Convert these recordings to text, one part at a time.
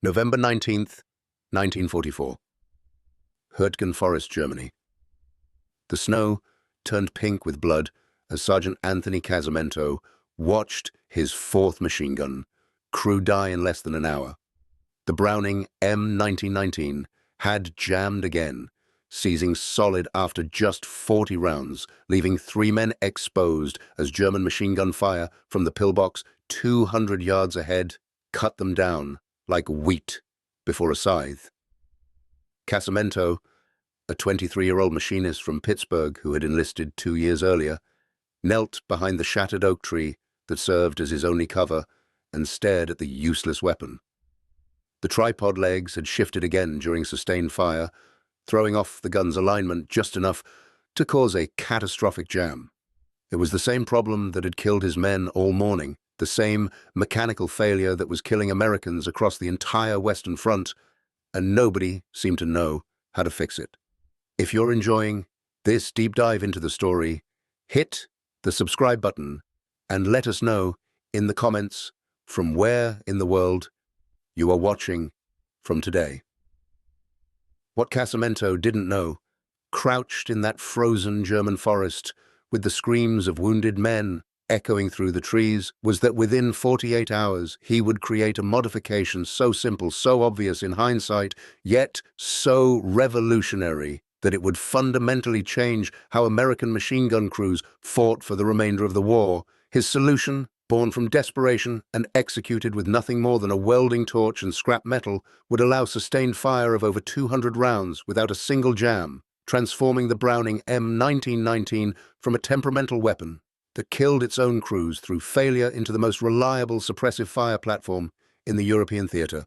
November 19th, 1944. Hürtgen Forest, Germany. The snow turned pink with blood as Sergeant Anthony Casamento watched his fourth machine gun crew die in less than an hour. The Browning M1919 had jammed again, seizing solid after just 40 rounds, leaving 3 men exposed as German machine gun fire from the pillbox 200 yards ahead cut them down like wheat before a scythe. Casamento, a 23-year-old machinist from Pittsburgh who had enlisted 2 years earlier, knelt behind the shattered oak tree that served as his only cover and stared at the useless weapon. The tripod legs had shifted again during sustained fire, throwing off the gun's alignment just enough to cause a catastrophic jam. It was the same problem that had killed his men all morning, the same mechanical failure that was killing Americans across the entire Western Front, and nobody seemed to know how to fix it. If you're enjoying this deep dive into the story, hit the subscribe button and let us know in the comments from where in the world you are watching from today. What Casamento didn't know, crouched in that frozen German forest with the screams of wounded men echoing through the trees, was that within 48 hours he would create a modification so simple, so obvious in hindsight, yet so revolutionary that it would fundamentally change how American machine gun crews fought for the remainder of the war. His solution, born from desperation and executed with nothing more than a welding torch and scrap metal, would allow sustained fire of over 200 rounds without a single jam, transforming the Browning M1919 from a temperamental weapon that killed its own crews through failure into the most reliable suppressive fire platform in the European theater.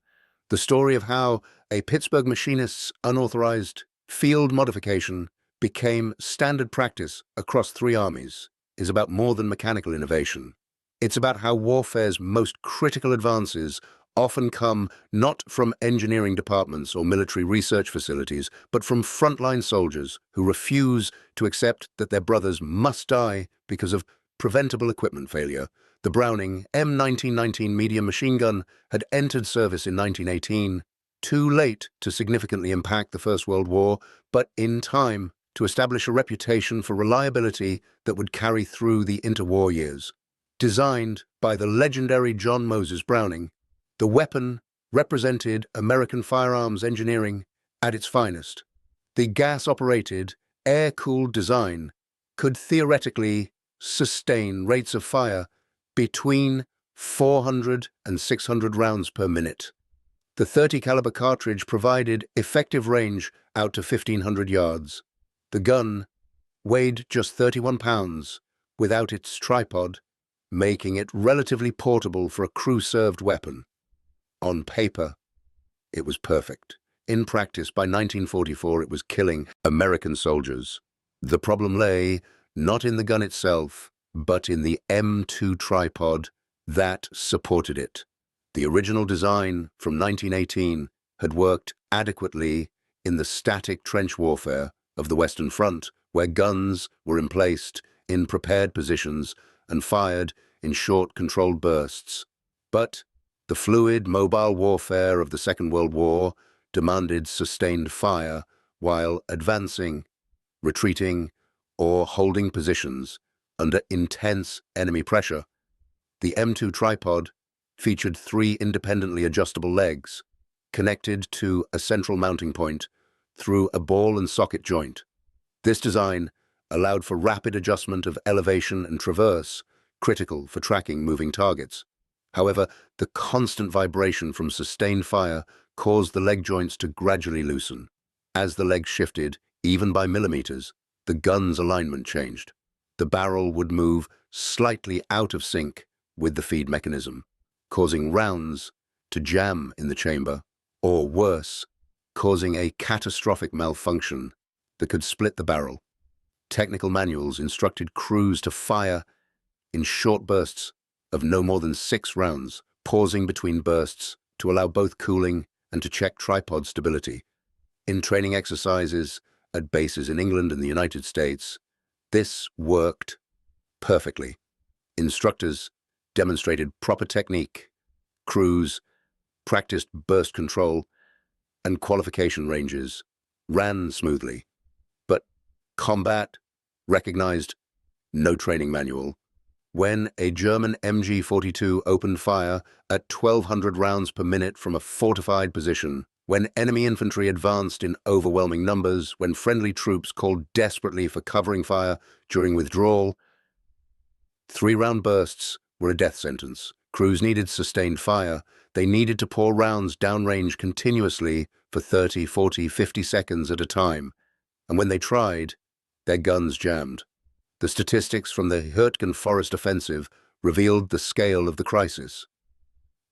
The story of how a Pittsburgh machinist's unauthorized field modification became standard practice across 3 armies is about more than mechanical innovation. It's about how warfare's most critical advances often come not from engineering departments or military research facilities, but from frontline soldiers who refuse to accept that their brothers must die because of preventable equipment failure. The Browning M1919 medium machine gun had entered service in 1918, too late to significantly impact the First World War, but in time to establish a reputation for reliability that would carry through the interwar years. Designed by the legendary John Moses Browning, the weapon represented American firearms engineering at its finest. The gas-operated, air-cooled design could theoretically sustain rates of fire between 400 and 600 rounds per minute. The .30 caliber cartridge provided effective range out to 1,500 yards. The gun weighed just 31 pounds without its tripod, making it relatively portable for a crew-served weapon. On paper, it was perfect. In practice, by 1944, it was killing American soldiers. The problem lay not in the gun itself, but in the M2 tripod that supported it. The original design from 1918 had worked adequately in the static trench warfare of the Western Front, where guns were emplaced in prepared positions and fired in short, controlled bursts. But the fluid, mobile warfare of the Second World War demanded sustained fire while advancing, retreating, or holding positions under intense enemy pressure. The M2 tripod featured 3 independently adjustable legs, connected to a central mounting point through a ball and socket joint. This design allowed for rapid adjustment of elevation and traverse, critical for tracking moving targets. However, the constant vibration from sustained fire caused the leg joints to gradually loosen. As the legs shifted, even by millimeters, the gun's alignment changed. The barrel would move slightly out of sync with the feed mechanism, causing rounds to jam in the chamber, or worse, causing a catastrophic malfunction that could split the barrel. Technical manuals instructed crews to fire in short bursts of no more than 6 rounds, pausing between bursts to allow both cooling and to check tripod stability. In training exercises at bases in England and the United States, this worked perfectly. Instructors demonstrated proper technique. Crews practiced burst control, and qualification ranges ran smoothly. But combat recognized no training manual. When a German MG-42 opened fire at 1,200 rounds per minute from a fortified position, when enemy infantry advanced in overwhelming numbers, when friendly troops called desperately for covering fire during withdrawal, 3-round bursts were a death sentence. Crews needed sustained fire. They needed to pour rounds downrange continuously for 30, 40, 50 seconds at a time. And when they tried, their guns jammed. The statistics from the Hürtgen Forest offensive revealed the scale of the crisis.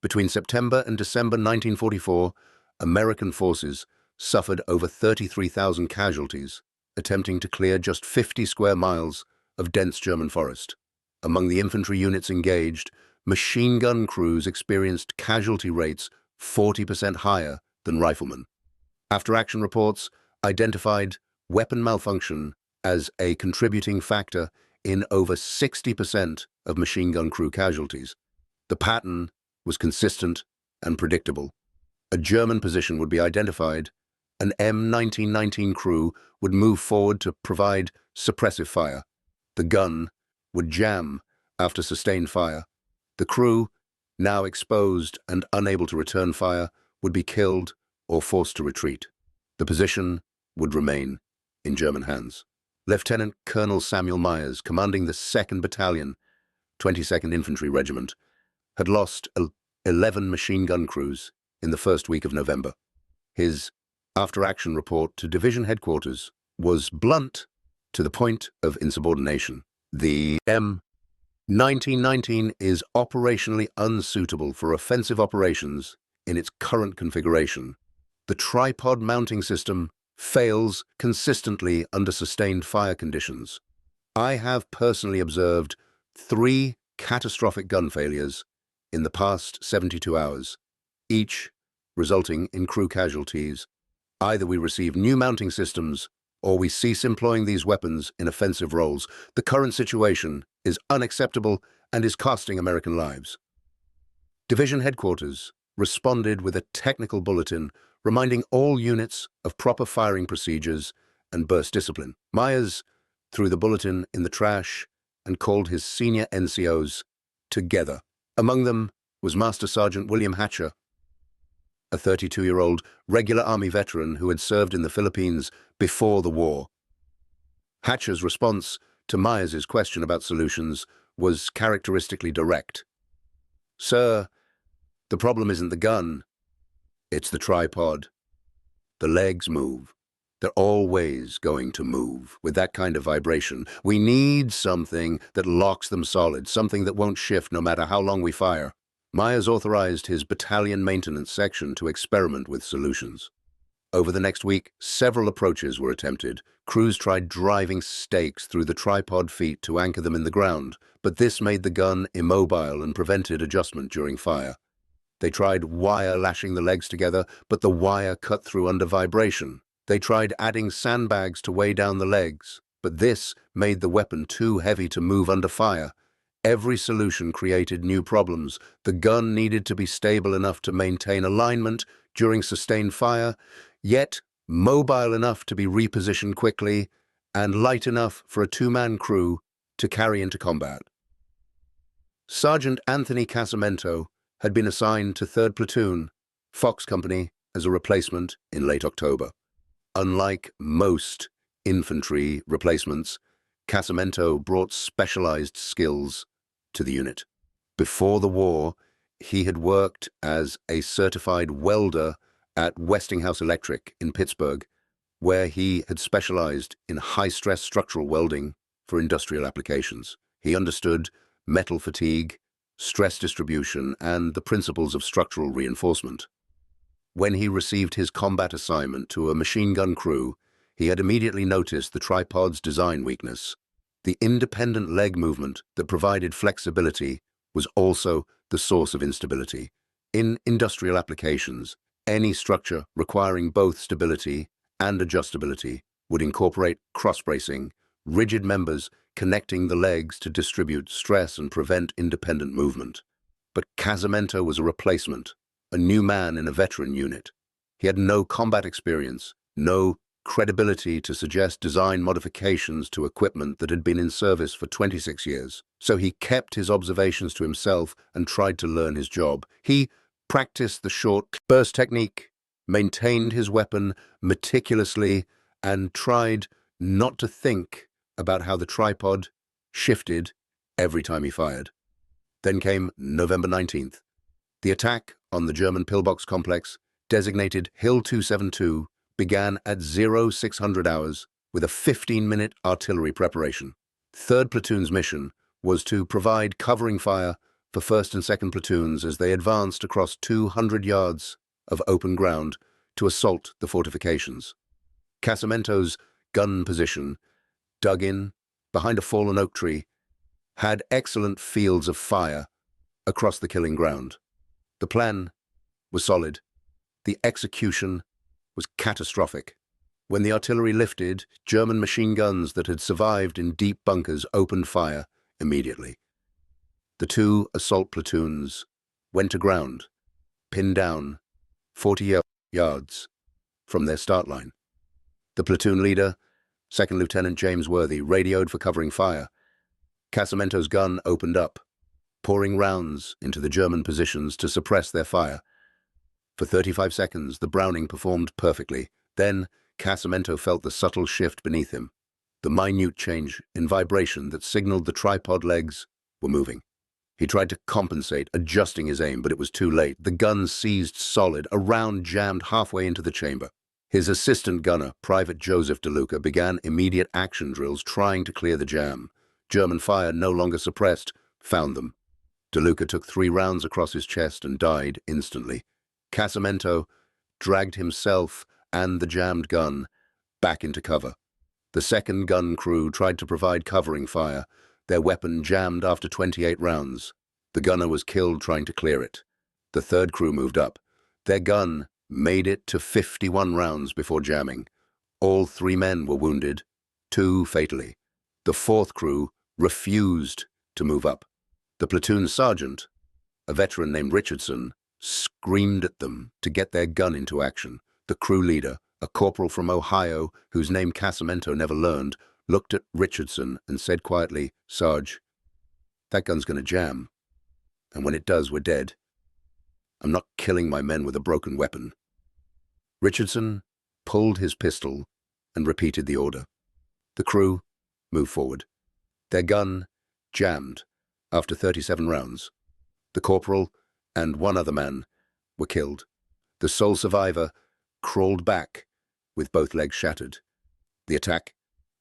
Between September and December 1944, American forces suffered over 33,000 casualties, attempting to clear just 50 square miles of dense German forest. Among the infantry units engaged, machine gun crews experienced casualty rates 40% higher than riflemen. After-action reports identified weapon malfunction as a contributing factor in over 60% of machine gun crew casualties. The pattern was consistent and predictable. A German position would be identified. An M1919 crew would move forward to provide suppressive fire. The gun would jam after sustained fire. The crew, now exposed and unable to return fire, would be killed or forced to retreat. The position would remain in German hands. Lieutenant Colonel Samuel Myers, commanding the 2nd Battalion, 22nd Infantry Regiment, had lost 11 machine gun crews in the first week of November. His after-action report to division headquarters was blunt to the point of insubordination. The M1919 is operationally unsuitable for offensive operations in its current configuration. The tripod mounting system fails consistently under sustained fire conditions. I have personally observed 3 catastrophic gun failures in the past 72 hours, each resulting in crew casualties. Either we receive new mounting systems or we cease employing these weapons in offensive roles. The current situation is unacceptable and is costing American lives. Division headquarters responded with a technical bulletin reminding all units of proper firing procedures and burst discipline. Myers threw the bulletin in the trash and called his senior NCOs together. Among them was Master Sergeant William Hatcher, a 32-year-old regular Army veteran who had served in the Philippines before the war. Hatcher's response to Myers's question about solutions was characteristically direct. "Sir, the problem isn't the gun. It's the tripod. The legs move. They're always going to move with that kind of vibration. We need something that locks them solid, something that won't shift no matter how long we fire." Myers authorized his battalion maintenance section to experiment with solutions. Over the next week, several approaches were attempted. Crews tried driving stakes through the tripod feet to anchor them in the ground, but this made the gun immobile and prevented adjustment during fire. They tried wire lashing the legs together, but the wire cut through under vibration. They tried adding sandbags to weigh down the legs, but this made the weapon too heavy to move under fire. Every solution created new problems. The gun needed to be stable enough to maintain alignment during sustained fire, yet mobile enough to be repositioned quickly, and light enough for a 2-man crew to carry into combat. Sergeant Anthony Casamento had been assigned to 3rd Platoon, Fox Company, as a replacement in late October. Unlike most infantry replacements, Casamento brought specialized skills to the unit. Before the war, he had worked as a certified welder at Westinghouse Electric in Pittsburgh, where he had specialized in high-stress structural welding for industrial applications. He understood metal fatigue, stress distribution, and the principles of structural reinforcement. When he received his combat assignment to a machine gun crew, he had immediately noticed the tripod's design weakness. The independent leg movement that provided flexibility was also the source of instability. In industrial applications, any structure requiring both stability and adjustability would incorporate cross-bracing, rigid members connecting the legs to distribute stress and prevent independent movement. But Casamento was a replacement, a new man in a veteran unit. He had no combat experience, no credibility to suggest design modifications to equipment that had been in service for 26 years. So he kept his observations to himself and tried to learn his job. He practiced the short burst technique, maintained his weapon meticulously, and tried not to think about how the tripod shifted every time he fired. Then came November 19th. The attack on the German pillbox complex, designated Hill 272, began at 0600 hours with a 15-minute artillery preparation. 3rd Platoon's mission was to provide covering fire for 1st and 2nd Platoons as they advanced across 200 yards of open ground to assault the fortifications. Casamento's gun position, dug in behind a fallen oak tree, had excellent fields of fire across the killing ground. The plan was solid. The execution was catastrophic. When the artillery lifted, German machine guns that had survived in deep bunkers opened fire immediately. The 2 assault platoons went to ground, pinned down 40 yards from their start line. The platoon leader, 2nd Lieutenant James Worthy, radioed for covering fire. Casamento's gun opened up, pouring rounds into the German positions to suppress their fire. For 35 seconds, the Browning performed perfectly. Then, Casamento felt the subtle shift beneath him, the minute change in vibration that signaled the tripod legs were moving. He tried to compensate, adjusting his aim, but it was too late. The gun seized solid, a round jammed halfway into the chamber. His assistant gunner, Private Joseph DeLuca, began immediate action drills trying to clear the jam. German fire, no longer suppressed, found them. DeLuca took 3 rounds across his chest and died instantly. Casamento dragged himself and the jammed gun back into cover. The 2nd gun crew tried to provide covering fire, their weapon jammed after 28 rounds. The gunner was killed trying to clear it. The 3rd crew moved up. Their gun made it to 51 rounds before jamming. All 3 men were wounded, 2 fatally. The 4th crew refused to move up. The platoon sergeant, a veteran named Richardson, screamed at them to get their gun into action. The crew leader, a corporal from Ohio whose name Casamento never learned, looked at Richardson and said quietly, "Sarge, that gun's gonna jam. And when it does, we're dead. I'm not killing my men with a broken weapon." Richardson pulled his pistol and repeated the order. The crew moved forward. Their gun jammed after 37 rounds. The corporal and 1 other man were killed. The sole survivor crawled back with both legs shattered. The attack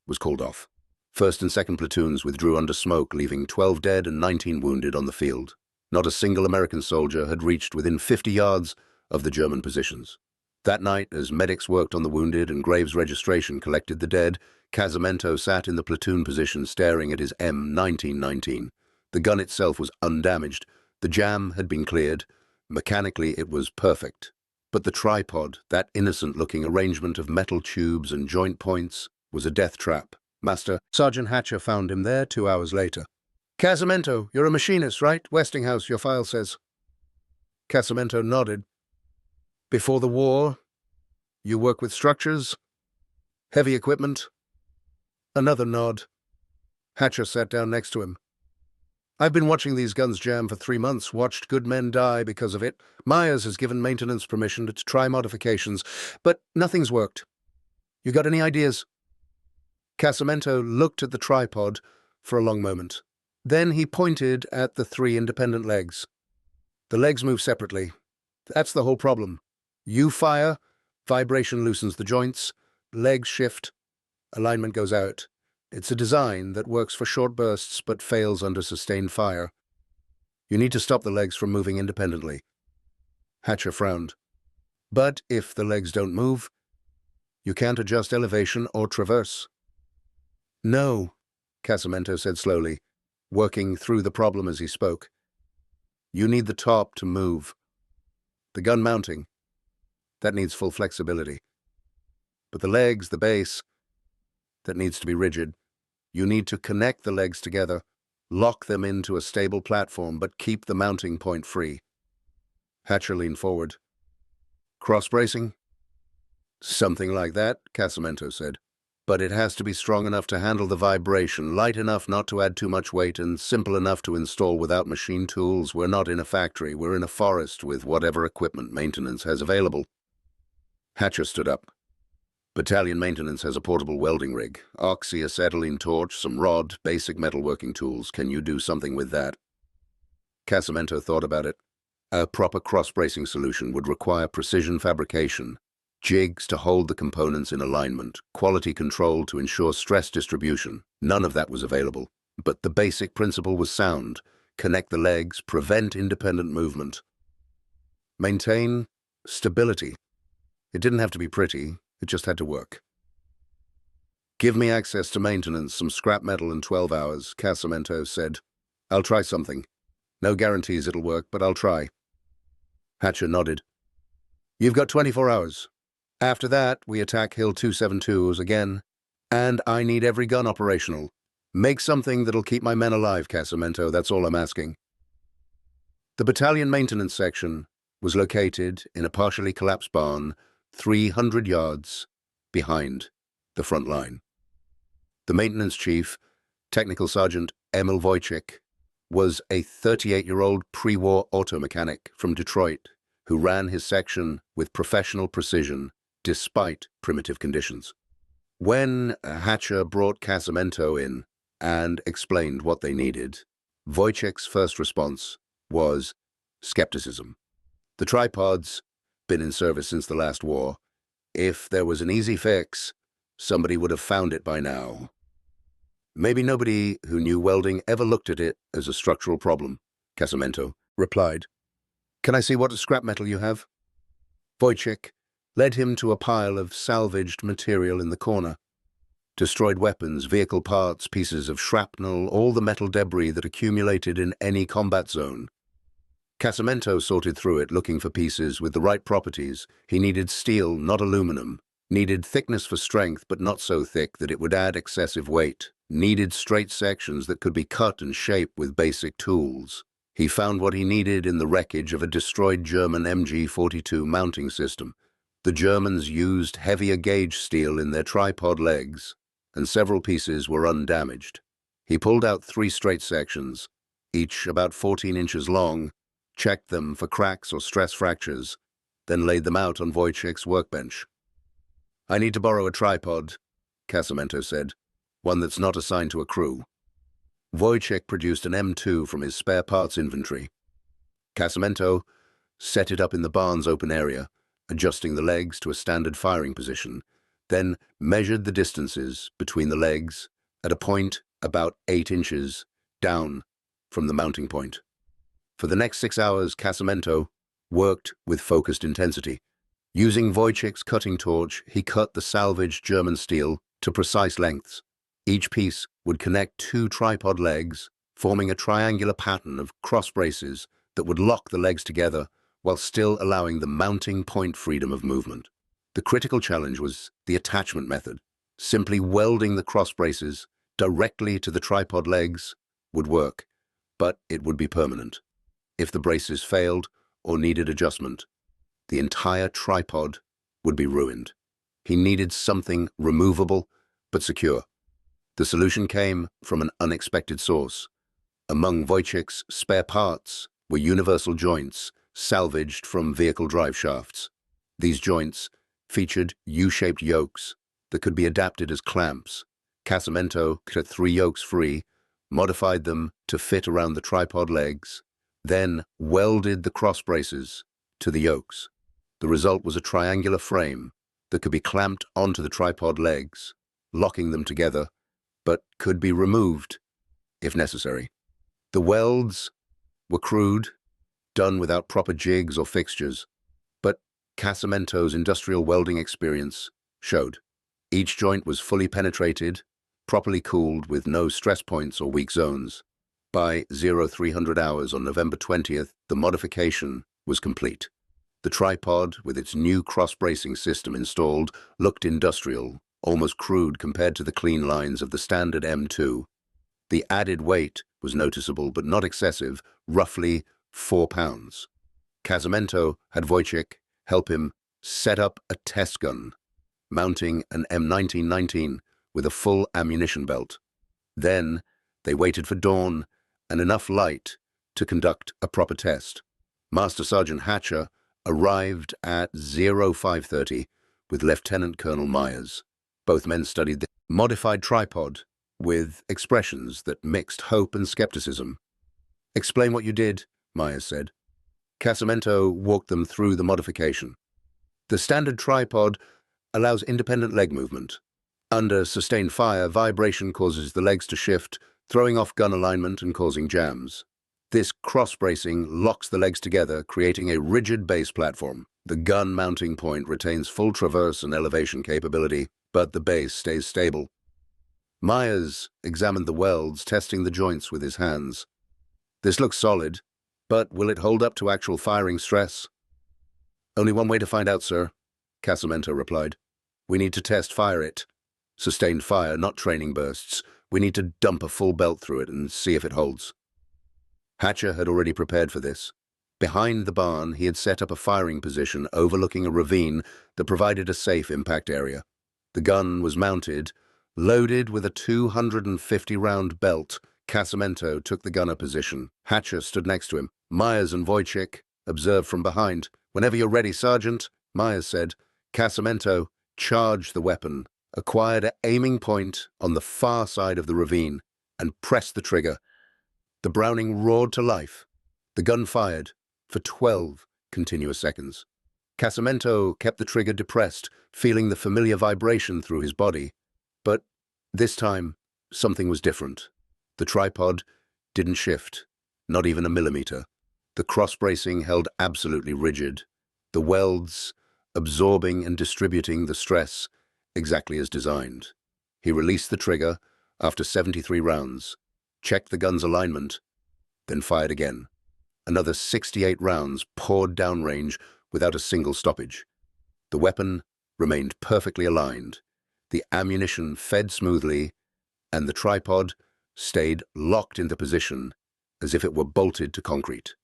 was called off. 1st and 2nd platoons withdrew under smoke, leaving 12 dead and 19 wounded on the field. Not a single American soldier had reached within 50 yards of the German positions. That night, as medics worked on the wounded and Graves registration collected the dead, Casamento sat in the platoon position staring at his M1919. The gun itself was undamaged. The jam had been cleared. Mechanically, it was perfect. But the tripod, that innocent-looking arrangement of metal tubes and joint points, was a death trap. Master Sergeant Hatcher found him there 2 hours later. "Casamento, you're a machinist, right? Westinghouse, your file says." Casamento nodded. "Before the war, you work with structures? Heavy equipment?" Another nod. Hatcher sat down next to him. "I've been watching these guns jam for 3 months, watched good men die because of it. Myers has given maintenance permission to try modifications, but nothing's worked. You got any ideas?" Casamento looked at the tripod for a long moment. Then he pointed at the 3 independent legs. "The legs move separately. That's the whole problem. You fire, vibration loosens the joints, legs shift, alignment goes out. It's a design that works for short bursts but fails under sustained fire. You need to stop the legs from moving independently." Hatcher frowned. "But if the legs don't move, you can't adjust elevation or traverse." "No," Casamento said slowly, working through the problem as he spoke. "You need the top to move. The gun mounting, that needs full flexibility. But the legs, the base, that needs to be rigid. You need to connect the legs together, lock them into a stable platform, but keep the mounting point free." Hatcher leaned forward. Cross-bracing? Something like that, Casamento said. But it has to be strong enough to handle the vibration, light enough not to add too much weight, and simple enough to install without machine tools. We're not in a factory, we're in a forest with whatever equipment maintenance has available. Hatcher stood up. Battalion maintenance has a portable welding rig, oxyacetylene torch, some rod, basic metalworking tools. Can you do something with that? Casamento thought about it. A proper cross-bracing solution would require precision fabrication, jigs to hold the components in alignment, quality control to ensure stress distribution. None of that was available, but the basic principle was sound. Connect the legs, prevent independent movement. Maintain stability. It didn't have to be pretty, it just had to work. Give me access to maintenance, some scrap metal in 12 hours, Casamento said. I'll try something. No guarantees it'll work, but I'll try. Hatcher nodded. You've got 24 hours. After that, we attack Hill 272s again, and I need every gun operational. Make something that'll keep my men alive, Casamento, that's all I'm asking. The battalion maintenance section was located in a partially collapsed barn 300 yards behind the front line. The maintenance chief, Technical Sergeant Emil Wojcik, was a 38-year-old pre-war auto mechanic from Detroit who ran his section with professional precision despite primitive conditions. When Hatcher brought Casamento in and explained what they needed, Wojcik's first response was skepticism. The tripod's been in service since the last war. If there was an easy fix, somebody would have found it by now. Maybe nobody who knew welding ever looked at it as a structural problem, Casamento replied. Can I see what scrap metal you have? Wojcik led him to a pile of salvaged material in the corner. Destroyed weapons, vehicle parts, pieces of shrapnel, all the metal debris that accumulated in any combat zone. Casamento sorted through it, looking for pieces with the right properties. He needed steel, not aluminum. Needed thickness for strength, but not so thick that it would add excessive weight. Needed straight sections that could be cut and shaped with basic tools. He found what he needed in the wreckage of a destroyed German MG-42 mounting system. The Germans used heavier gauge steel in their tripod legs, and several pieces were undamaged. He pulled out 3 straight sections, each about 14 inches long, checked them for cracks or stress fractures, then laid them out on Wojcik's workbench. I need to borrow a tripod, Casamento said, one that's not assigned to a crew. Wojcik produced an M2 from his spare parts inventory. Casamento set it up in the barn's open area, adjusting the legs to a standard firing position, then measured the distances between the legs at a point about 8 inches down from the mounting point. For the next 6 hours, Casamento worked with focused intensity. Using Wojcik's cutting torch, he cut the salvaged German steel to precise lengths. Each piece would connect 2 tripod legs, forming a triangular pattern of cross braces that would lock the legs together while still allowing the mounting point freedom of movement. The critical challenge was the attachment method. Simply welding the cross braces directly to the tripod legs would work, but it would be permanent. If the braces failed or needed adjustment, the entire tripod would be ruined. He needed something removable but secure. The solution came from an unexpected source. Among Wojcik's spare parts were universal joints salvaged from vehicle drive shafts. These joints featured U-shaped yokes that could be adapted as clamps. Casamento cut 3 yokes free, modified them to fit around the tripod legs, then welded the cross braces to the yokes. The result was a triangular frame that could be clamped onto the tripod legs, locking them together, but could be removed if necessary. The welds were crude, done without proper jigs or fixtures, but Casamento's industrial welding experience showed. Each joint was fully penetrated, properly cooled with no stress points or weak zones. By 0300 hours on November 20th, the modification was complete. The tripod, with its new cross-bracing system installed, looked industrial, almost crude compared to the clean lines of the standard M2. The added weight was noticeable but not excessive, roughly 4 pounds. Casamento had Wojciech help him set up a test gun, mounting an M1919 with a full ammunition belt. Then they waited for dawn and enough light to conduct a proper test. Master Sergeant Hatcher arrived at 0530 with Lieutenant Colonel Myers. Both men studied the modified tripod with expressions that mixed hope and skepticism. "Explain what you did," Myers said. Casamento walked them through the modification. The standard tripod allows independent leg movement. Under sustained fire, vibration causes the legs to shift, throwing off gun alignment and causing jams. This cross-bracing locks the legs together, creating a rigid base platform. The gun mounting point retains full traverse and elevation capability, but the base stays stable. Myers examined the welds, testing the joints with his hands. "This looks solid, but will it hold up to actual firing stress?" "Only one way to find out, sir," Casamento replied. "We need to test fire it. Sustained fire, not training bursts. We need to dump a full belt through it and see if it holds." Hatcher had already prepared for this. Behind the barn, he had set up a firing position overlooking a ravine that provided a safe impact area. The gun was mounted, loaded with a 250-round belt. Casamento took the gunner position. Hatcher stood next to him. Myers and Wojciech observed from behind. "Whenever you're ready, Sergeant," Myers said. Casamento charged the weapon, acquired an aiming point on the far side of the ravine, and pressed the trigger. The Browning roared to life. The gun fired for 12 continuous seconds. Casamento kept the trigger depressed, feeling the familiar vibration through his body. But this time, something was different. The tripod didn't shift, not even a millimeter. The cross-bracing held absolutely rigid, the welds absorbing and distributing the stress exactly as designed. He released the trigger after 73 rounds, checked the gun's alignment, then fired again. Another 68 rounds poured downrange without a single stoppage. The weapon remained perfectly aligned. The ammunition fed smoothly, and the tripod stayed locked into position as if it were bolted to concrete.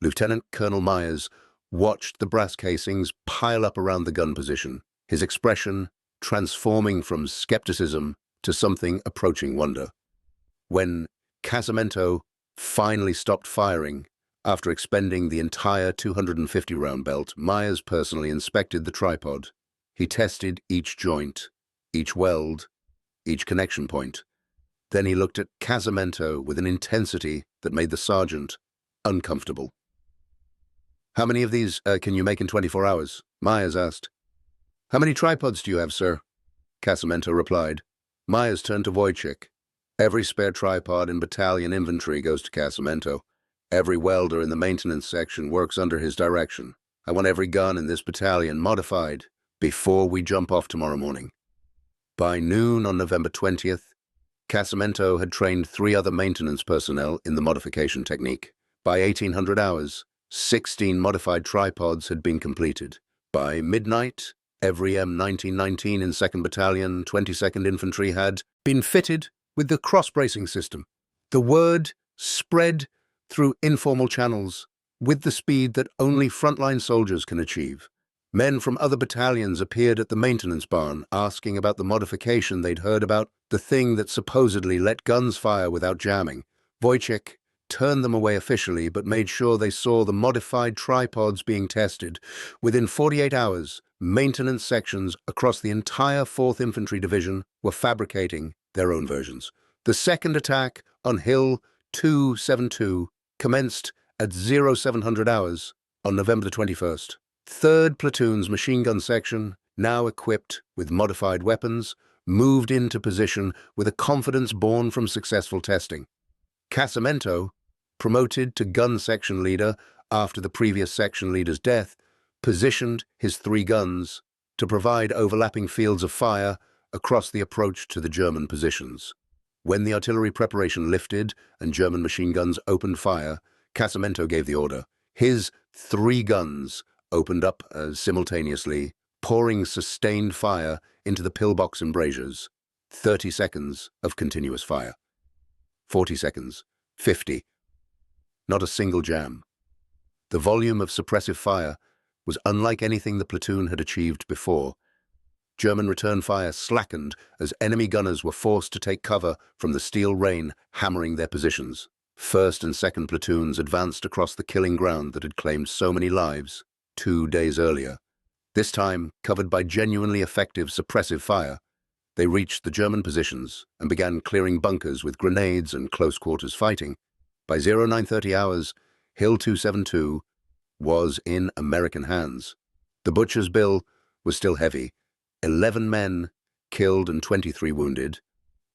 Lieutenant Colonel Myers watched the brass casings pile up around the gun position, his expression transforming from skepticism to something approaching wonder. When Casamento finally stopped firing, after expending the entire 250-round belt, Myers personally inspected the tripod. He tested each joint, each weld, each connection point. Then he looked at Casamento with an intensity that made the sergeant uncomfortable. "How many of these can you make in 24 hours?" Myers asked. "How many tripods do you have, sir?" Casamento replied. Myers turned to Wojciech. "Every spare tripod in battalion inventory goes to Casamento. Every welder in the maintenance section works under his direction. I want every gun in this battalion modified before we jump off tomorrow morning." By noon on November 20th, Casamento had trained 3 other maintenance personnel in the modification technique. By 1800 hours, 16 modified tripods had been completed. By midnight, every M1919 in 2nd Battalion, 22nd Infantry had been fitted with the cross-bracing system. The word spread through informal channels with the speed that only frontline soldiers can achieve. Men from other battalions appeared at the maintenance barn, asking about the modification they'd heard about, the thing that supposedly let guns fire without jamming. Wojciech turned them away officially, but made sure they saw the modified tripods being tested. Within 48 hours, maintenance sections across the entire 4th Infantry Division were fabricating their own versions. The second attack on Hill 272 commenced at 0700 hours on November the 21st. 3rd Platoon's machine gun section, now equipped with modified weapons, moved into position with a confidence born from successful testing. Casamento, promoted to gun section leader after the previous section leader's death, positioned his 3 guns to provide overlapping fields of fire across the approach to the German positions. When the artillery preparation lifted and German machine guns opened fire, Casamento gave the order. His 3 guns opened up simultaneously, pouring sustained fire into the pillbox embrasures. 30 seconds of continuous fire. 40 seconds. 50. Not a single jam. The volume of suppressive fire was unlike anything the platoon had achieved before. German return fire slackened as enemy gunners were forced to take cover from the steel rain hammering their positions. First and second platoons advanced across the killing ground that had claimed so many lives 2 days earlier. This time, covered by genuinely effective suppressive fire, they reached the German positions and began clearing bunkers with grenades and close-quarters fighting. By 0930 hours, Hill 272 was in American hands. The butcher's bill was still heavy, 11 men killed and 23 wounded,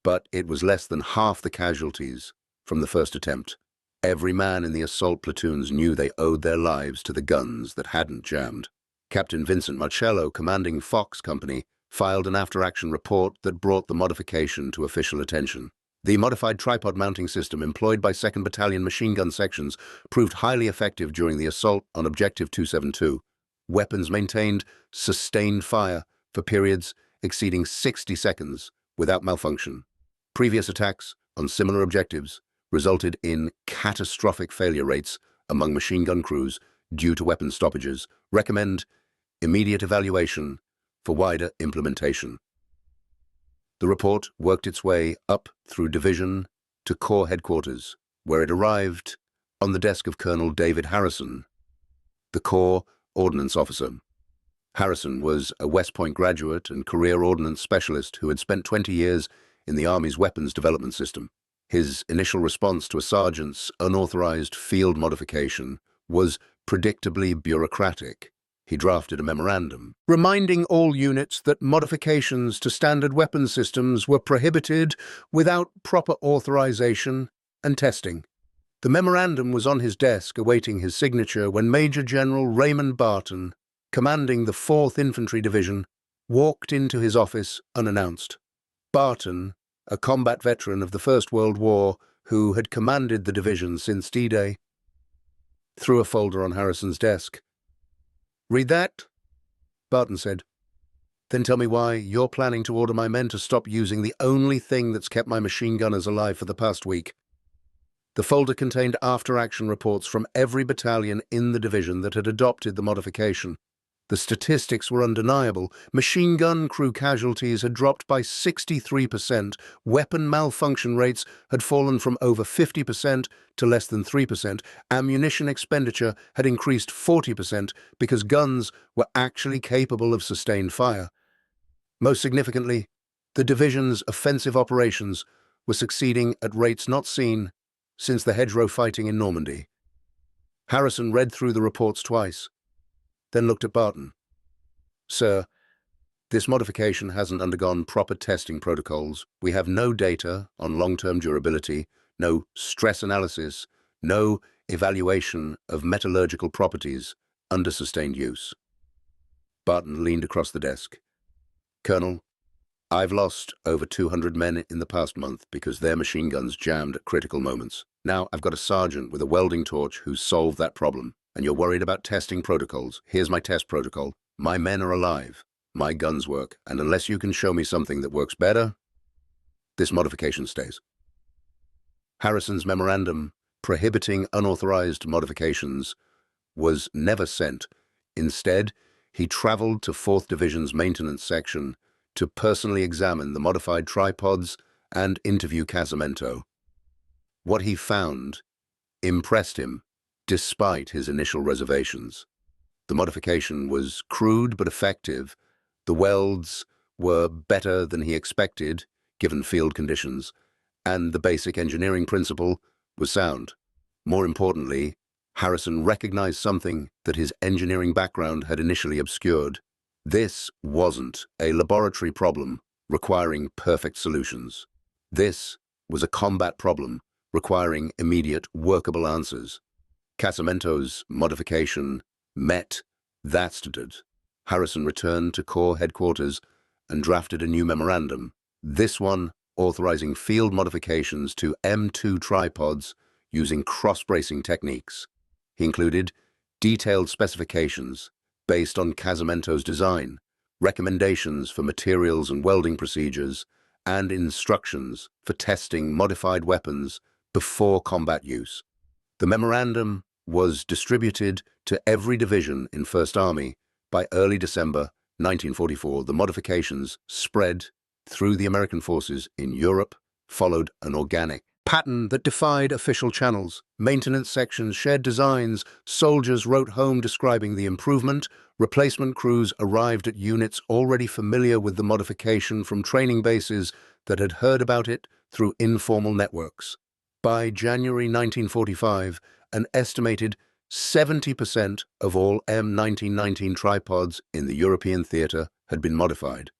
but it was less than half the casualties from the first attempt. Every man in the assault platoons knew they owed their lives to the guns that hadn't jammed. Captain Vincent Marcello, commanding Fox Company, filed an after-action report that brought the modification to official attention. The modified tripod mounting system employed by 2nd Battalion machine gun sections proved highly effective during the assault on Objective 272. Weapons maintained sustained fire for periods exceeding 60 seconds without malfunction. Previous attacks on similar objectives resulted in catastrophic failure rates among machine gun crews due to weapon stoppages. Recommend immediate evaluation for wider implementation. The report worked its way up through division to Corps headquarters, where it arrived on the desk of Colonel David Harrison, the Corps Ordnance Officer. Harrison was a West Point graduate and career ordnance specialist who had spent 20 years in the Army's weapons development system. His initial response to a sergeant's unauthorized field modification was predictably bureaucratic. He drafted a memorandum, reminding all units that modifications to standard weapon systems were prohibited without proper authorization and testing. The memorandum was on his desk awaiting his signature when Major General Raymond Barton, commanding the 4th Infantry Division, walked into his office unannounced. Barton, a combat veteran of the First World War who had commanded the division since D-Day, threw a folder on Harrison's desk. "Read that?" Barton said. "Then tell me why you're planning to order my men to stop using the only thing that's kept my machine gunners alive for the past week." The folder contained after-action reports from every battalion in the division that had adopted the modification. The statistics were undeniable. Machine gun crew casualties had dropped by 63%. Weapon malfunction rates had fallen from over 50% to less than 3%. Ammunition expenditure had increased 40% because guns were actually capable of sustained fire. Most significantly, the division's offensive operations were succeeding at rates not seen since the hedgerow fighting in Normandy. Harrison read through the reports twice, then looked at Barton. "Sir, this modification hasn't undergone proper testing protocols. We have no data on long-term durability, no stress analysis, no evaluation of metallurgical properties under sustained use." Barton leaned across the desk. "Colonel, I've lost over 200 men in the past month because their machine guns jammed at critical moments. Now I've got a sergeant with a welding torch who's solved that problem. And you're worried about testing protocols. Here's my test protocol. My men are alive. My guns work. And unless you can show me something that works better, this modification stays." Harrison's memorandum prohibiting unauthorized modifications was never sent. Instead, he traveled to 4th Division's maintenance section to personally examine the modified tripods and interview Casamento. What he found impressed him, despite his initial reservations. The modification was crude but effective. The welds were better than he expected, given field conditions, and the basic engineering principle was sound. More importantly, Harrison recognized something that his engineering background had initially obscured. This wasn't a laboratory problem requiring perfect solutions. This was a combat problem requiring immediate, workable answers. Casamento's modification met that standard. Harrison returned to Corps headquarters and drafted a new memorandum, this one authorizing field modifications to M2 tripods using cross-bracing techniques. He included detailed specifications based on Casamento's design, recommendations for materials and welding procedures, and instructions for testing modified weapons before combat use. The memorandum was distributed to every division in First Army by early December 1944. The modifications spread through the American forces in Europe, followed an organic pattern that defied official channels. Maintenance sections shared designs, soldiers wrote home describing the improvement, replacement crews arrived at units already familiar with the modification from training bases that had heard about it through informal networks. By January 1945, an estimated 70% of all M1919 tripods in the European theatre had been modified.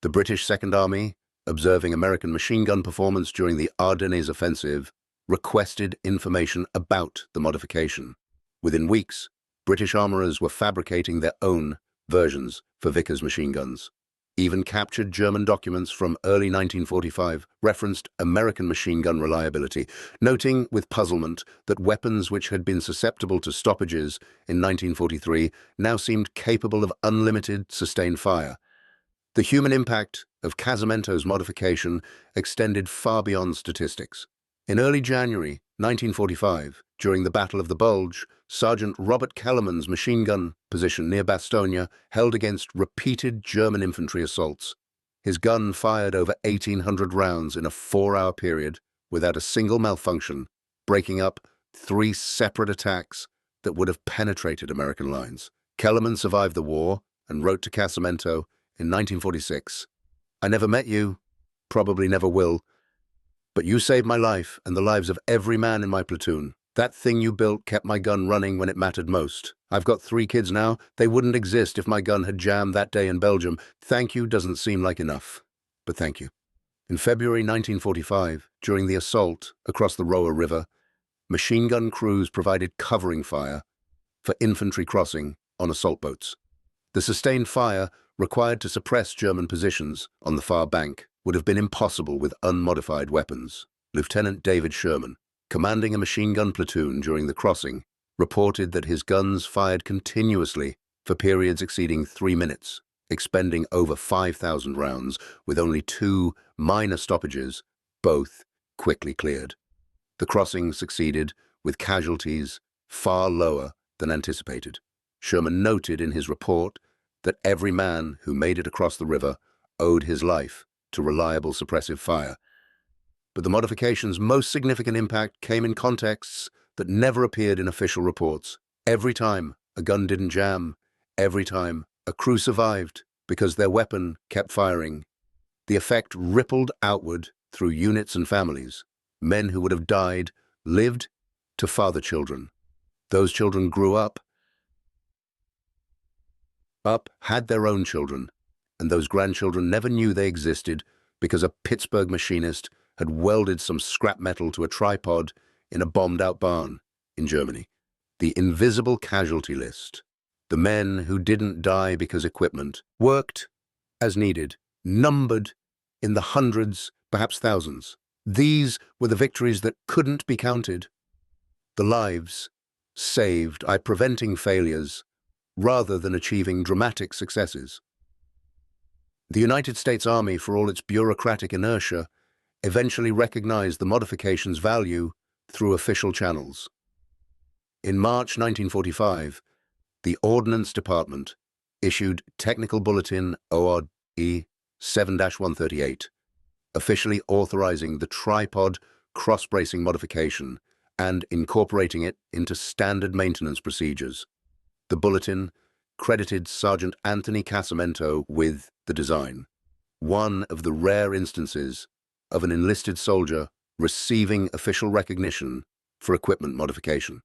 The British Second Army, observing American machine gun performance during the Ardennes offensive, requested information about the modification. Within weeks, British armourers were fabricating their own versions for Vickers machine guns. Even captured German documents from early 1945 referenced American machine gun reliability, noting with puzzlement that weapons which had been susceptible to stoppages in 1943 now seemed capable of unlimited sustained fire. The human impact of Casamento's modification extended far beyond statistics. In early January 1945, during the Battle of the Bulge, Sergeant Robert Kellerman's machine gun position near Bastogne held against repeated German infantry assaults. His gun fired over 1,800 rounds in a 4-hour period without a single malfunction, breaking up 3 separate attacks that would have penetrated American lines. Kellerman survived the war and wrote to Casamento in 1946, "I never met you, probably never will, but you saved my life and the lives of every man in my platoon. That thing you built kept my gun running when it mattered most. I've got 3 kids now. They wouldn't exist if my gun had jammed that day in Belgium. Thank you doesn't seem like enough, but thank you." In February 1945, during the assault across the Roa River, machine gun crews provided covering fire for infantry crossing on assault boats. The sustained fire required to suppress German positions on the far bank would have been impossible with unmodified weapons. Lieutenant David Sherman, commanding a machine gun platoon during the crossing, reported that his guns fired continuously for periods exceeding 3 minutes, expending over 5,000 rounds with only 2 minor stoppages, both quickly cleared. The crossing succeeded with casualties far lower than anticipated. Sherman noted in his report that every man who made it across the river owed his life to reliable suppressive fire. But the modification's most significant impact came in contexts that never appeared in official reports. Every time a gun didn't jam, every time a crew survived because their weapon kept firing, the effect rippled outward through units and families. Men who would have died lived to father children. Those children grew up, had their own children, and those grandchildren never knew they existed because a Pittsburgh machinist had welded some scrap metal to a tripod in a bombed-out barn in Germany. The invisible casualty list. The men who didn't die because equipment worked as needed, numbered in the hundreds, perhaps thousands. These were the victories that couldn't be counted. The lives saved by preventing failures rather than achieving dramatic successes. The United States Army, for all its bureaucratic inertia, eventually recognized the modification's value through official channels. In March 1945, the Ordnance Department issued Technical Bulletin ORD 7-138, officially authorizing the tripod cross-bracing modification and incorporating it into standard maintenance procedures. The bulletin credited Sergeant Anthony Casamento with the design, one of the rare instances of an enlisted soldier receiving official recognition for equipment modification.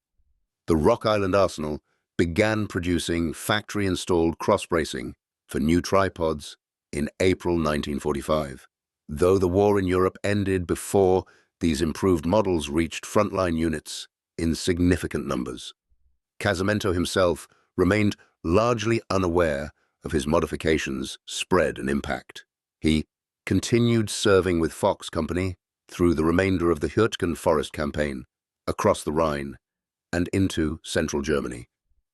The Rock Island Arsenal began producing factory-installed cross-bracing for new tripods in April 1945. Though the war in Europe ended before these improved models reached frontline units in significant numbers, Casamento himself remained largely unaware of his modifications' spread and impact. He continued serving with Fox Company through the remainder of the Hürtgen Forest campaign, across the Rhine, and into central Germany.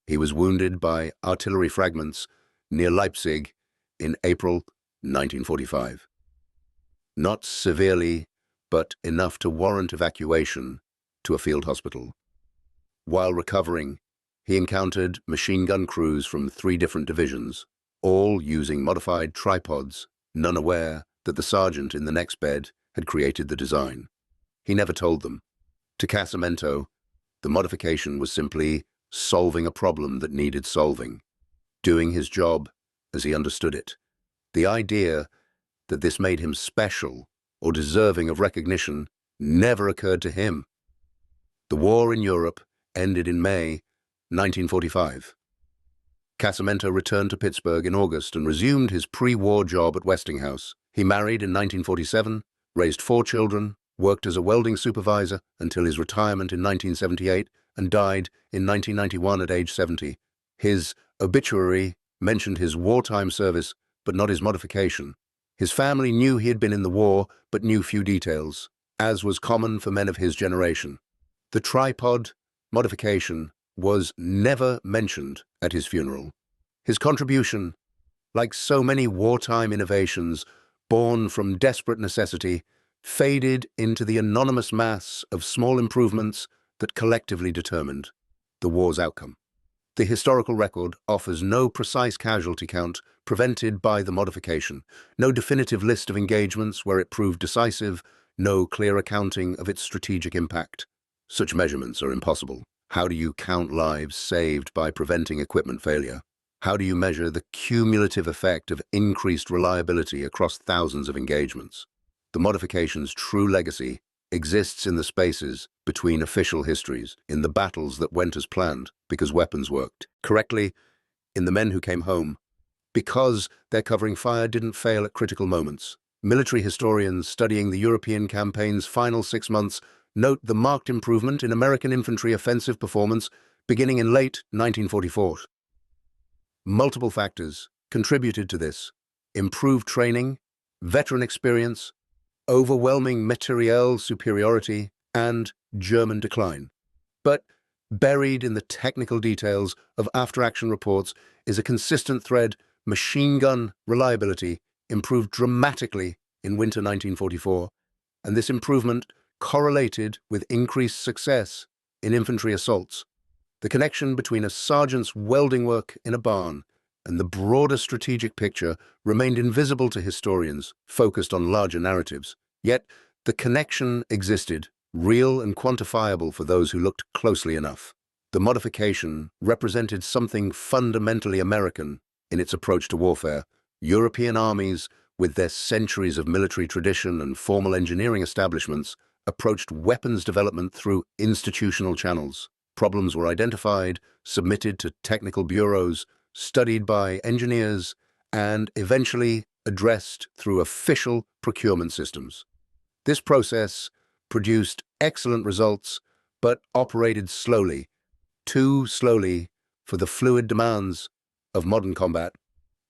He was wounded by artillery fragments near Leipzig in April 1945. Not severely, but enough to warrant evacuation to a field hospital. While recovering, he encountered machine gun crews from 3 different divisions, all using modified tripods, none aware that the sergeant in the next bed had created the design. He never told them. To Casamento, the modification was simply solving a problem that needed solving, doing his job as he understood it. The idea that this made him special or deserving of recognition never occurred to him. The war in Europe ended in May 1945. Casamento returned to Pittsburgh in August and resumed his pre-war job at Westinghouse. He married in 1947, raised 4 children, worked as a welding supervisor until his retirement in 1978, and died in 1991 at age 70. His obituary mentioned his wartime service, but not his modification. His family knew he had been in the war, but knew few details, as was common for men of his generation. The tripod modification was never mentioned at his funeral. His contribution, like so many wartime innovations born from desperate necessity, faded into the anonymous mass of small improvements that collectively determined the war's outcome. The historical record offers no precise casualty count prevented by the modification, no definitive list of engagements where it proved decisive, no clear accounting of its strategic impact. Such measurements are impossible. How do you count lives saved by preventing equipment failure? How do you measure the cumulative effect of increased reliability across thousands of engagements? The modification's true legacy exists in the spaces between official histories, in the battles that went as planned because weapons worked correctly, in the men who came home because their covering fire didn't fail at critical moments. Military historians studying the European campaign's final 6 months note the marked improvement in American infantry offensive performance beginning in late 1944. Multiple factors contributed to this: improved training, veteran experience, overwhelming materiel superiority, and German decline. But buried in the technical details of after-action reports is a consistent thread: machine gun reliability improved dramatically in winter 1944, and this improvement correlated with increased success in infantry assaults. The connection between a sergeant's welding work in a barn and the broader strategic picture remained invisible to historians focused on larger narratives. Yet, the connection existed, real and quantifiable for those who looked closely enough. The modification represented something fundamentally American in its approach to warfare. European armies, with their centuries of military tradition and formal engineering establishments, approached weapons development through institutional channels. Problems were identified, submitted to technical bureaus, studied by engineers, and eventually addressed through official procurement systems. This process produced excellent results, but operated slowly, too slowly for the fluid demands of modern combat.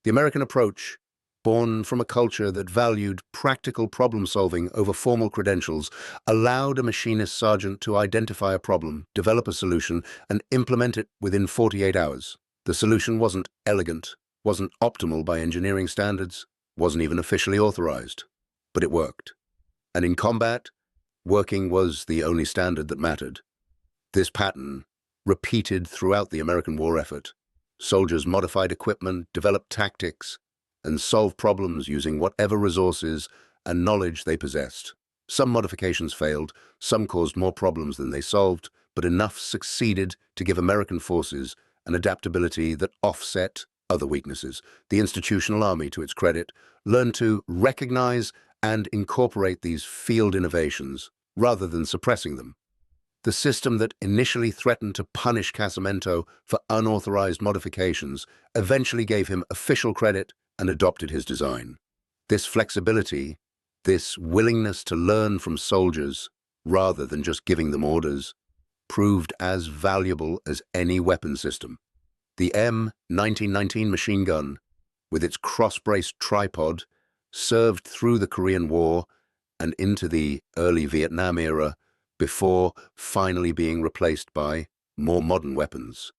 The American approach, born from a culture that valued practical problem-solving over formal credentials, allowed a machinist sergeant to identify a problem, develop a solution, and implement it within 48 hours. The solution wasn't elegant, wasn't optimal by engineering standards, wasn't even officially authorized, but it worked. And in combat, working was the only standard that mattered. This pattern repeated throughout the American war effort. Soldiers modified equipment, developed tactics, and solved problems using whatever resources and knowledge they possessed. Some modifications failed, some caused more problems than they solved, but enough succeeded to give American forces an adaptability that offset other weaknesses. The institutional army, to its credit, learned to recognize and incorporate these field innovations rather than suppressing them. The system that initially threatened to punish Casamento for unauthorized modifications eventually gave him official credit and adopted his design. This flexibility, this willingness to learn from soldiers rather than just giving them orders, proved as valuable as any weapon system. The M1919 machine gun, with its cross-braced tripod, served through the Korean War and into the early Vietnam era before finally being replaced by more modern weapons.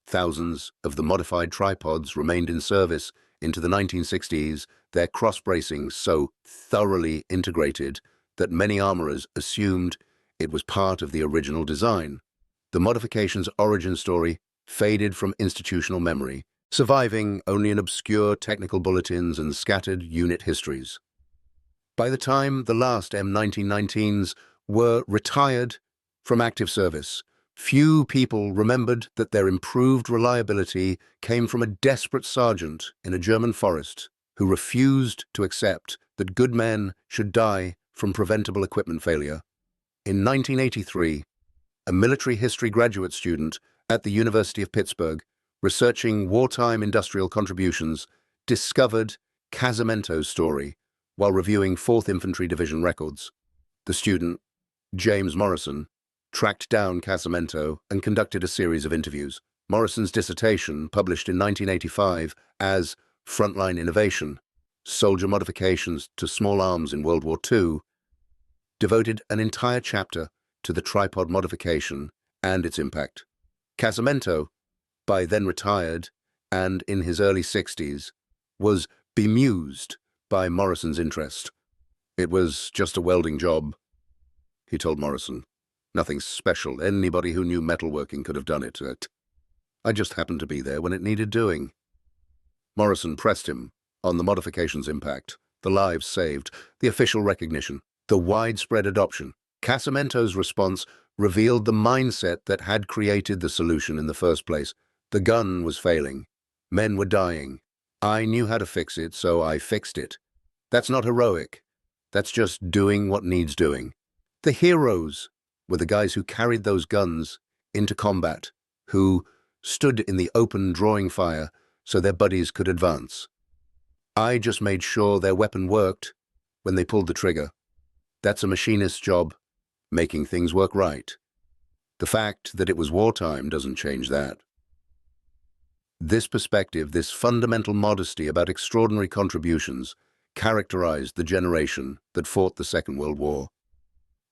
Thousands of the modified tripods remained in service into the 1960s, their cross-bracing so thoroughly integrated that many armorers assumed it was part of the original design. The modification's origin story faded from institutional memory, surviving only in obscure technical bulletins and scattered unit histories. By the time the last M1919s were retired from active service, few people remembered that their improved reliability came from a desperate sergeant in a German forest who refused to accept that good men should die from preventable equipment failure. In 1983, a military history graduate student at the University of Pittsburgh, researching wartime industrial contributions, discovered Casamento's story while reviewing 4th Infantry Division records. The student, James Morrison, tracked down Casamento and conducted a series of interviews. Morrison's dissertation, published in 1985 as Frontline Innovation, Soldier Modifications to Small Arms in World War II, devoted an entire chapter to the tripod modification and its impact. Casamento, by then retired and in his early 60s, was bemused by Morrison's interest. "It was just a welding job," he told Morrison. "Nothing special. Anybody who knew metalworking could have done it. I just happened to be there when it needed doing." Morrison pressed him on the modification's impact, the lives saved, the official recognition, the widespread adoption. Casamento's response revealed the mindset that had created the solution in the first place. The gun was failing. Men were dying. I knew how to fix it, so I fixed it. That's not heroic. That's just doing what needs doing. The heroes were the guys who carried those guns into combat, who stood in the open drawing fire so their buddies could advance. I just made sure their weapon worked when they pulled the trigger. That's a machinist's job, making things work right. The fact that it was wartime doesn't change that. This perspective, this fundamental modesty about extraordinary contributions, characterized the generation that fought the Second World War.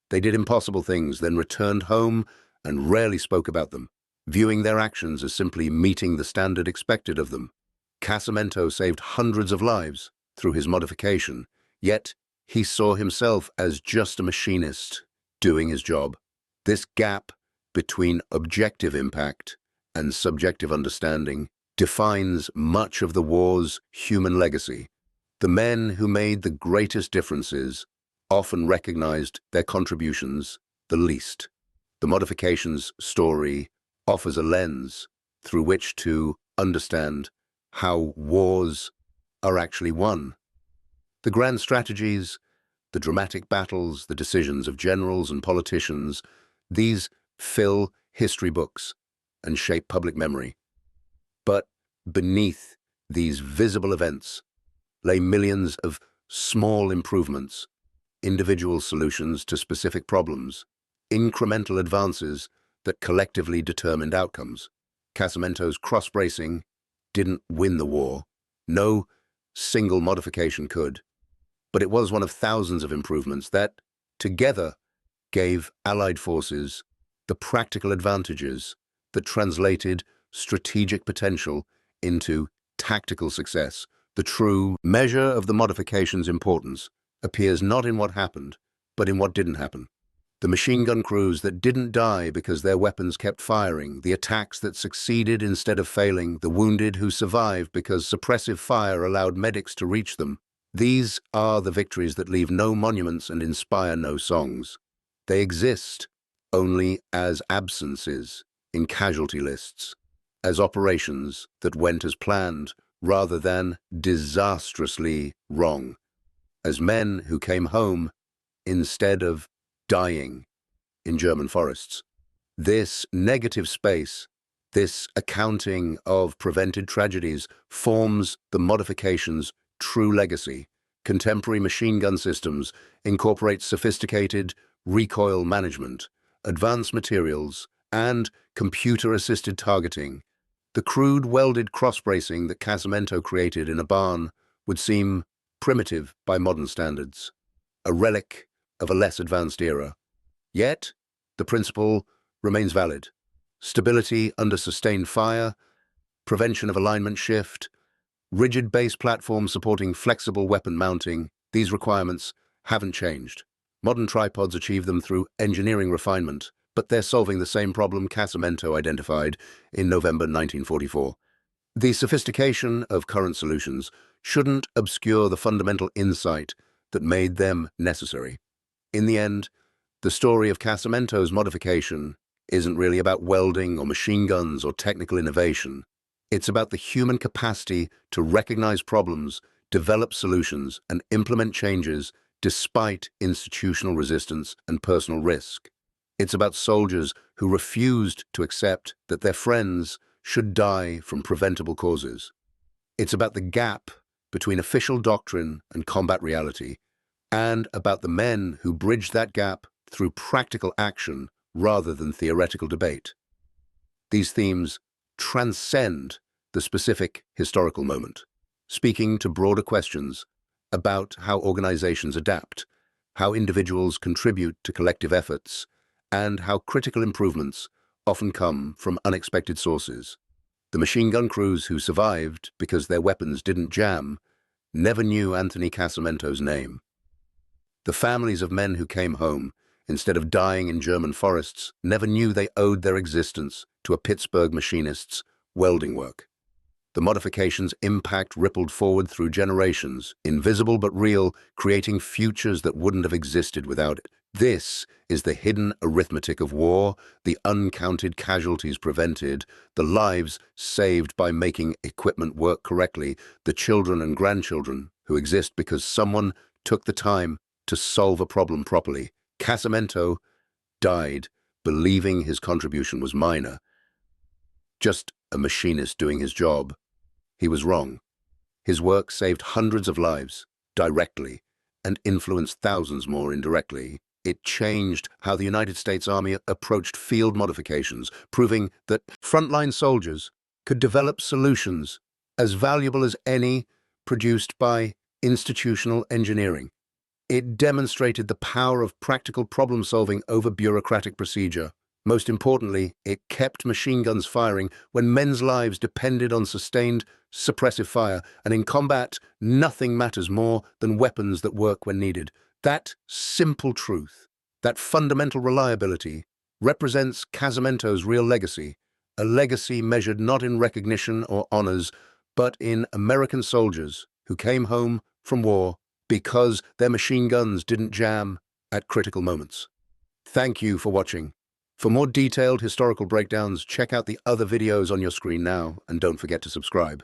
They did impossible things, then returned home and rarely spoke about them, viewing their actions as simply meeting the standard expected of them. Casamento saved hundreds of lives through his modification, yet he saw himself as just a machinist doing his job. This gap between objective impact and subjective understanding defines much of the war's human legacy. The men who made the greatest differences often recognized their contributions the least. The modifications story offers a lens through which to understand how wars are actually won. The grand strategies, the dramatic battles, the decisions of generals and politicians, these fill history books and shape public memory. But beneath these visible events lay millions of small improvements, individual solutions to specific problems, incremental advances that collectively determined outcomes. Casamento's cross-bracing didn't win the war. No single modification could. But it was one of thousands of improvements that, together, gave Allied forces the practical advantages that translated strategic potential into tactical success. The true measure of the modification's importance appears not in what happened, but in what didn't happen. The machine gun crews that didn't die because their weapons kept firing, the attacks that succeeded instead of failing, the wounded who survived because suppressive fire allowed medics to reach them. These are the victories that leave no monuments and inspire no songs. They exist only as absences in casualty lists, as operations that went as planned rather than disastrously wrong, as men who came home instead of dying in German forests. This negative space, this accounting of prevented tragedies, forms the modification's true legacy. Contemporary machine gun systems incorporate sophisticated recoil management, advanced materials, and computer-assisted targeting. The crude welded cross-bracing that Casamento created in a barn would seem primitive by modern standards, a relic of a less advanced era. Yet, the principle remains valid. Stability under sustained fire, prevention of alignment shift, rigid base platforms supporting flexible weapon mounting, these requirements haven't changed. Modern tripods achieve them through engineering refinement, but they're solving the same problem Casamento identified in November 1944. The sophistication of current solutions shouldn't obscure the fundamental insight that made them necessary. In the end, the story of Casamento's modification isn't really about welding or machine guns or technical innovation. It's about the human capacity to recognize problems, develop solutions, and implement changes despite institutional resistance and personal risk. It's about soldiers who refused to accept that their friends should die from preventable causes. It's about the gap between official doctrine and combat reality, and about the men who bridged that gap through practical action rather than theoretical debate. These themes transcend the specific historical moment, speaking to broader questions about how organizations adapt, how individuals contribute to collective efforts, and how critical improvements often come from unexpected sources. The machine gun crews who survived because their weapons didn't jam never knew Anthony Casamento's name. The families of men who came home instead of dying in German forests never knew they owed their existence to a Pittsburgh machinist's welding work. The modification's impact rippled forward through generations, invisible but real, creating futures that wouldn't have existed without it. This is the hidden arithmetic of war, the uncounted casualties prevented, the lives saved by making equipment work correctly, the children and grandchildren who exist because someone took the time to solve a problem properly. Casamento died believing his contribution was minor, just a machinist doing his job. He was wrong. His work saved hundreds of lives directly and influenced thousands more indirectly. It changed how the United States Army approached field modifications, proving that frontline soldiers could develop solutions as valuable as any produced by institutional engineering. It demonstrated the power of practical problem-solving over bureaucratic procedure. Most importantly, it kept machine guns firing when men's lives depended on sustained, suppressive fire, and in combat, nothing matters more than weapons that work when needed. That simple truth, that fundamental reliability, represents Casamento's real legacy, a legacy measured not in recognition or honors, but in American soldiers who came home from war because their machine guns didn't jam at critical moments. Thank you for watching. For more detailed historical breakdowns, check out the other videos on your screen now, and don't forget to subscribe.